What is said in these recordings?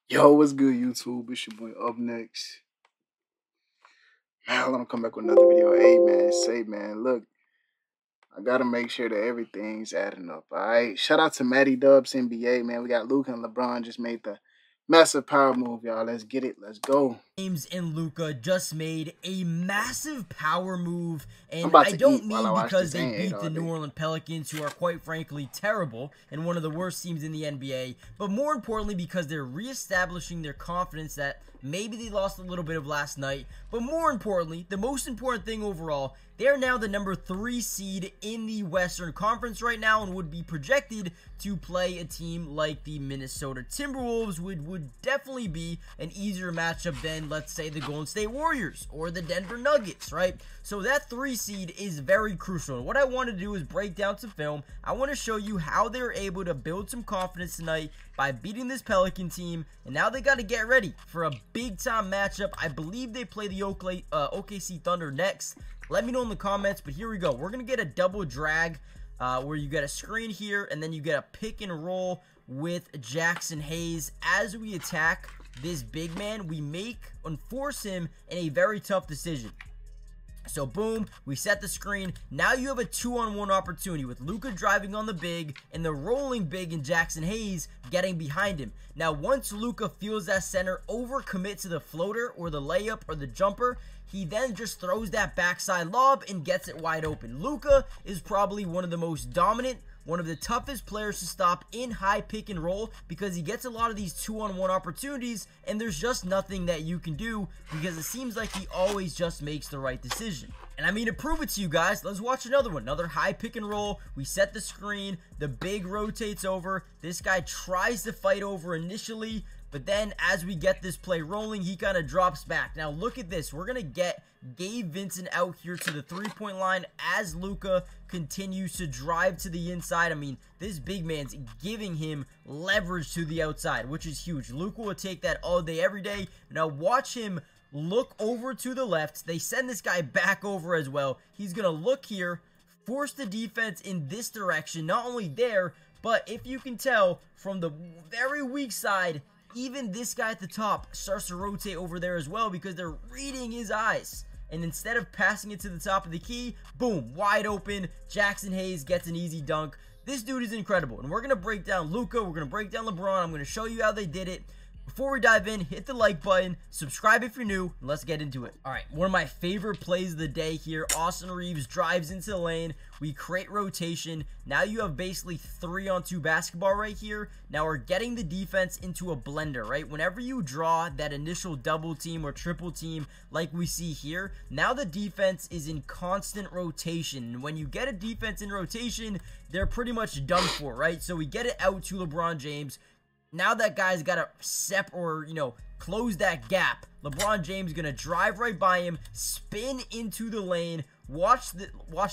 Yo, what's good, YouTube? It's your boy Up Next. Man, I'm gonna come back with another video. Hey, man, look, I gotta make sure that everything's adding up. All right. Shout out to Matty Dubs NBA, man. We got LUKA and LeBron just made the massive power move, y'all. Let's get it. Let's go. James and LUKA just made a massive power move, and I I don't mean watch because this. they beat the New Orleans Pelicans, who are quite frankly terrible and one of the worst teams in the NBA, but more importantly because they're reestablishing their confidence that maybe they lost a little bit of last night, but more importantly, the most important thing overall, they're now the number 3 seed in the Western Conference right now and would be projected to play a team like the Minnesota Timberwolves, which would definitely be an easier matchup than, let's say, the Golden State Warriors or the Denver Nuggets, right? So that 3 seed is very crucial. And what I want to do is break down some film. I want to show you how they're able to build some confidence tonight by beating this Pelican team, and now they got to get ready for a big-time matchup. I believe they play the OKC Thunder next. Let me know in the comments, but here we go. We're going to get a double drag where you get a screen here, and then you get a pick and roll with Jackson Hayes. As we attack this big man, we make and force him in a very tough decision. So boom, we set the screen. Now you have a 2-on-1 opportunity with LUKA driving on the big and the rolling big and Jackson Hayes getting behind him. Now once LUKA feels that center overcommit to the floater or the layup or the jumper, he then just throws that backside lob and gets it wide open. LUKA is probably one of the most dominant, one of the toughest players to stop in high pick and roll because he gets a lot of these 2-on-1 opportunities and there's just nothing that you can do because it seems like he always just makes the right decision. And I mean, to prove it to you guys, let's watch another one. Another high pick and roll. We set the screen. The big rotates over. This guy tries to fight over initially, but then as we get this play rolling, he kind of drops back. Now look at this. We're going to get Gabe Vincent out here to the 3-point line as LUKA continues to drive to the inside. I mean, this big man's giving him leverage to the outside, which is huge. LUKA will take that all day, every day. Now watch him look over to the left. They send this guy back over as well. He's going to look here, force the defense in this direction. Not only there, but if you can tell from the very weak side, even this guy at the top starts to rotate over there as well because they're reading his eyes. And instead of passing it to the top of the key, boom, wide open. Jackson Hayes gets an easy dunk. This dude is incredible. And we're going to break down LUKA. We're going to break down LeBron. I'm going to show you how they did it. Before we dive in, hit the like button, subscribe if you're new, and let's get into it. All right, one of my favorite plays of the day here. Austin Reeves drives into the lane. We create rotation. Now you have basically 3-on-2 basketball right here. Now we're getting the defense into a blender, right? Whenever you draw that initial double team or triple team like we see here, now the defense is in constant rotation. And when you get a defense in rotation, they're pretty much done for, right? So we get it out to LeBron James. Now that guy's got to close that gap. LeBron James is going to drive right by him, spin into the lane. Watch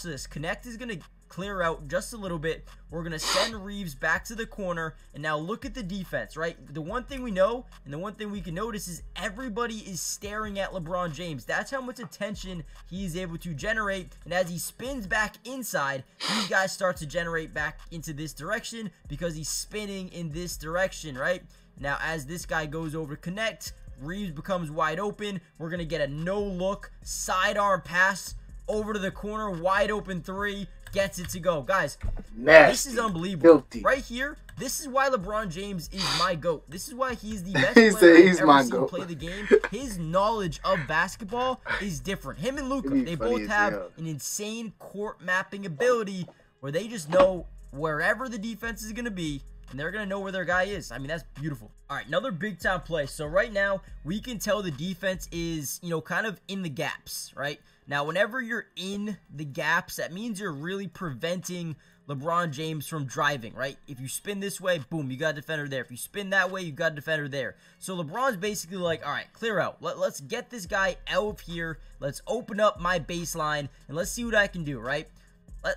this. Connect is going to clear out just a little bit. We're going to send Reeves back to the corner. And now look at the defense, right? The one thing we know and the one thing we can notice is everybody is staring at LeBron James. That's how much attention he is able to generate. And as he spins back inside, these guys start to generate back into this direction because he's spinning in this direction, right? Now, as this guy goes over to connect, Reeves becomes wide open. We're going to get a no-look sidearm pass over to the corner, wide open 3. Gets it to go. Guys, this is unbelievable. Filthy. Right here, this is why LeBron James is my GOAT. This is why he's the best player I've ever seen play the game. His knowledge of basketball is different. Him and LUKA, they both have an insane court mapping ability where they just know wherever the defense is going to be, and they're going to know where their guy is. I mean, that's beautiful. All right, another big-time play. So right now, we can tell the defense is, kind of in the gaps, right? Now, whenever you're in the gaps, that means you're really preventing LeBron James from driving, right? If you spin this way, boom, you got a defender there. If you spin that way, you got a defender there. So LeBron's basically like, all right, clear out. Let's get this guy out of here. Let's open up my baseline, and let's see what I can do, right?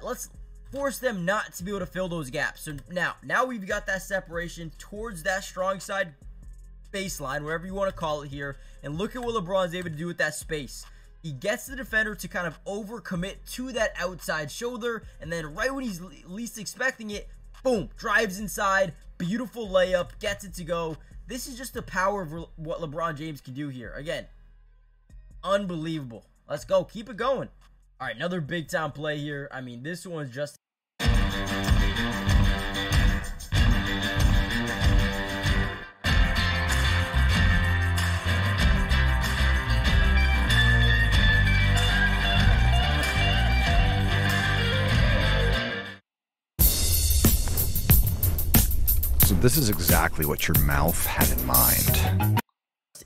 Let's force them not to be able to fill those gaps. So now we've got that separation towards that strong side baseline, whatever you want to call it here. And look at what LeBron's able to do with that space. He gets the defender to kind of overcommit to that outside shoulder, and then right when he's least expecting it, boom, drives inside, beautiful layup, gets it to go. This is just the power of what LeBron James can do here. Again, unbelievable. Let's go. Keep it going. All right, another big time play here. I mean, this one's just... So this is exactly what your mouth had in mind.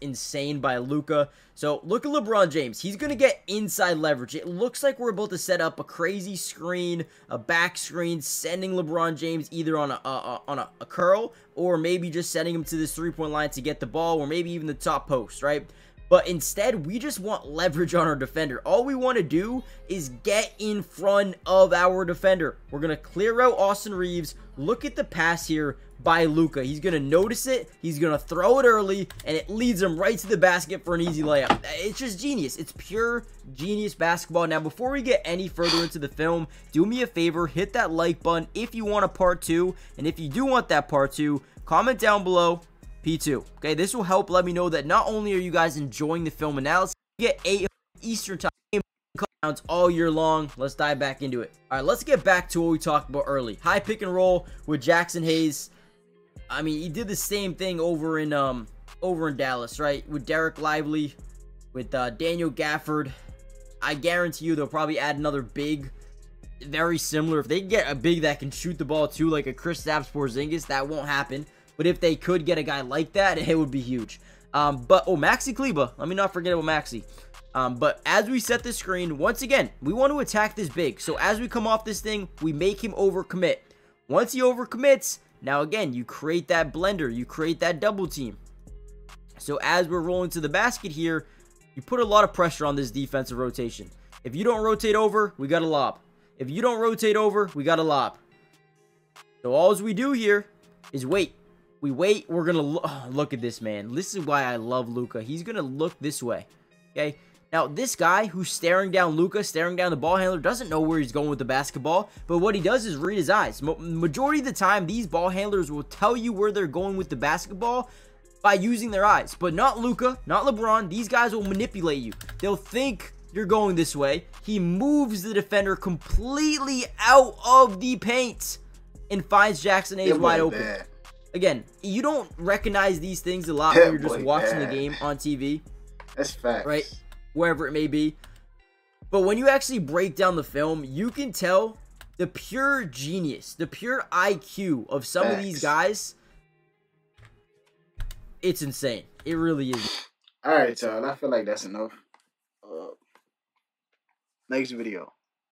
Insane by LUKA. So look at LeBron James. He's going to get inside leverage. It looks like we're about to set up a crazy screen, a back screen, sending LeBron James either on a curl or maybe just sending him to this three-point line to get the ball, or maybe even the top post, right? But instead, we just want leverage on our defender. All we want to do is get in front of our defender. We're going to clear out Austin Reeves. Look at the pass here by LUKA. He's going to notice it. He's going to throw it early, and it leads him right to the basket for an easy layup. It's just genius. It's pure genius basketball. Now, before we get any further into the film, do me a favor. Hit that like button if you want a part 2. And if you do want that part 2, comment down below. P2. Okay, this will help let me know that not only are you guys enjoying the film analysis, you get 8 Eastern time counts all year long. Let's dive back into it. All right, let's get back to what we talked about early. High pick and roll with Jackson Hayes. I mean, he did the same thing over in Dallas, right? With Derek Lively, with Daniel Gafford. I guarantee you they'll probably add another big, very similar. If they get a big that can shoot the ball too, like a Kristaps Porzingis, that won't happen. But if they could get a guy like that, it would be huge. Maxi Kleber. Let me not forget about Maxi. But as we set the screen, once again, we want to attack this big. So as we come off this thing, we make him overcommit. Once he overcommits, now again, you create that blender. You create that double team. So as we're rolling to the basket here, you put a lot of pressure on this defensive rotation. If you don't rotate over, we got to lob. If you don't rotate over, we got to lob. So all we do here is wait. We wait. We're going to look at this, man. This is why I love LUKA. He's going to look this way. Okay. Now, this guy who's staring down LUKA, staring down the ball handler, doesn't know where he's going with the basketball. But what he does is read his eyes. Majority of the time, these ball handlers will tell you where they're going with the basketball by using their eyes. But not LUKA, not LeBron. These guys will manipulate you. They'll think you're going this way. He moves the defender completely out of the paint and finds Jackson Hayes wide open. Bad. Again, you don't recognize these things a lot when you're just watching the game on TV. That's facts. Right? Wherever it may be. But when you actually break down the film, you can tell the pure genius, the pure IQ of some of these guys. It's insane. It really is. All right, y'all. I feel like that's enough. Next video.